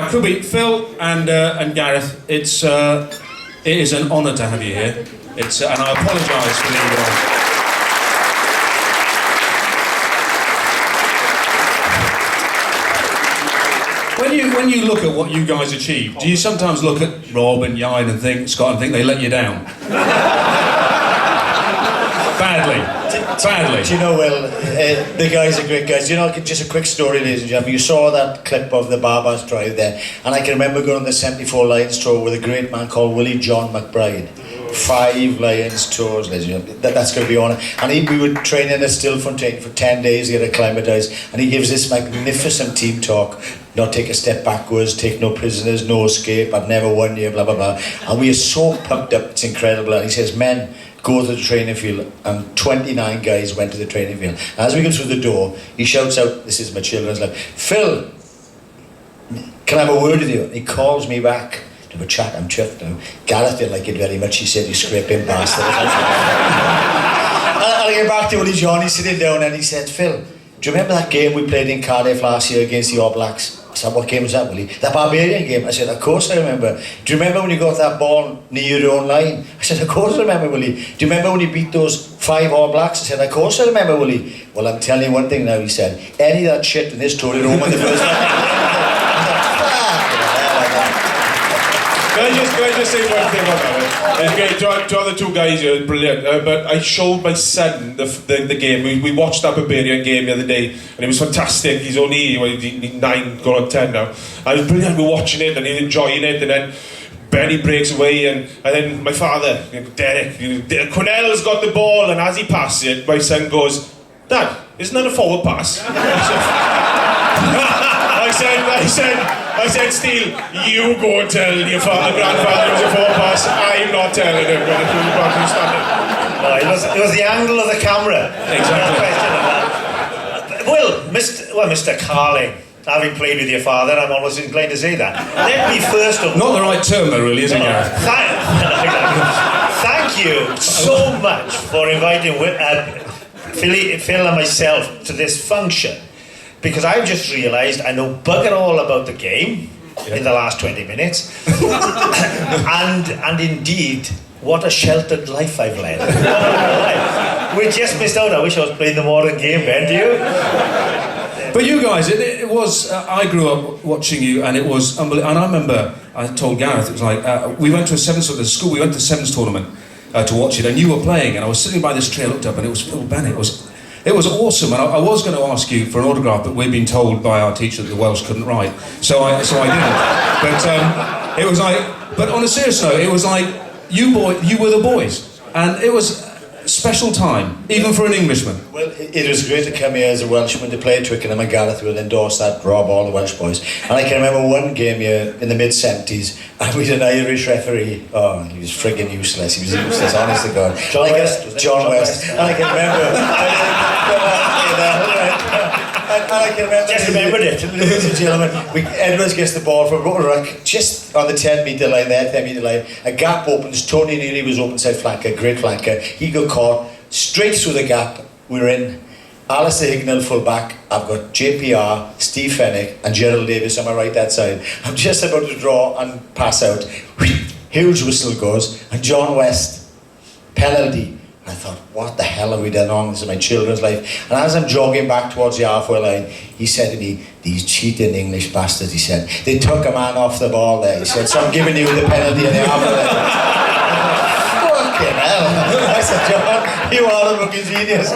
could be Phill and Gareth. It is an honour to have you here. And I apologise for the. When you look at what you guys achieved, do you sometimes look at Rob and Yine and think, Scott, and think they let you down? Badly. Do you know, Will, the guys are great guys. Do you know, just a quick story, ladies and gentlemen. You saw that clip of the Barbers drive there, and I can remember going on the 74 Lions tour with a great man called Willie John McBride. 5 Lions tours, ladies and gentlemen. That's going to be on it. And we were training at Stillfontein for 10 days to get acclimatised, and he gives this magnificent team talk. Not take a step backwards, take no prisoners, no escape, I've never won here, blah, blah, blah. And we are so pumped up, it's incredible. And he says, men, go to the training field. And 29 guys went to the training field. And as we go through the door, he shouts out, this is my children's life, Phill, can I have a word with you? And he calls me back to have a chat. I'm chuffed now. Gareth didn't like it very much. He said, you scraping bastard. And I get back to Willie John, he's sitting down and he said, Phill, do you remember that game we played in Cardiff last year against the All Blacks? I said, what game was that, Willie? The Barbarian game. I said, of course I remember. Do you remember when you got that ball near your own line? I said, of course I remember, Willie. Do you remember when you beat those 5 All Blacks? I said, of course I remember, Willie. Well, I'm telling you one thing now, he said, any of that shit in this tour at home on the first time. Can I just say one thing about that? Okay, to other two guys here, brilliant. But I showed my son the game. We watched that Barbarian game the other day, and it was fantastic. He's only 9, going on 10 now. And it was brilliant. We're watching it, and he's enjoying it, and then Benny breaks away, and then my father, Derek, Cornell's got the ball, and as he passes it, my son goes, Dad, isn't that a forward pass? I said, Steele, you go and tell your grandfather it was a forward pass. I'm not telling him. It was the angle of the camera. Exactly. Well, Mr. Carling, having played with your father, I'm almost inclined to say that. Let me first of all... Not the right term though, really, is it, Gareth? Thank you so much for inviting Phill and myself to this function. Because I've just realised I know bugger all about the game in the last 20 minutes. and indeed, what a sheltered life I've led. We just missed out. I wish I was playing the modern game, Ben, do you? But you guys, it was, I grew up watching you, and it was unbelievable. And I remember, I told Gareth, it was like, we went to a sevens tournament to watch it, and you were playing, and I was sitting by this tree, I looked up, and it was Phill Bennett. It was awesome, and I was going to ask you for an autograph, but we'd been told by our teacher that the Welsh couldn't write, so I didn't. But it was like, but on a serious note, it was like you were the boys, and it was a special time, even for an Englishman. Well, it was great to come here as a Welshman to play at Twickenham, and Gareth will endorse that, Rob, all the Welsh boys. And I can remember one game here in the mid-70s, and we had an Irish referee. Oh, he was friggin' useless. He was useless, honest to God. John West. And I can remember... And I can remember... Just remembered it, ladies and gentlemen. Edwards gets the ball from Rotoruk, just on the 10-metre line there, 10-metre line. A gap opens, Tony Neely was open side flanker, great flanker. He got caught, straight through the gap. We're in. Alistair Hignell full back. I've got JPR, Steve Fennick and Gerald Davis on my right hand side. I'm just about to draw and pass out. Huge whistle goes, and John West, penalty. I thought, what the hell have we done wrong? This is my children's life. And as I'm jogging back towards the halfway line, he said to me, these cheating English bastards, he said, they took a man off the ball there. He said, so I'm giving you the penalty in the halfway line. Fucking hell. I said, John, you are a fucking genius.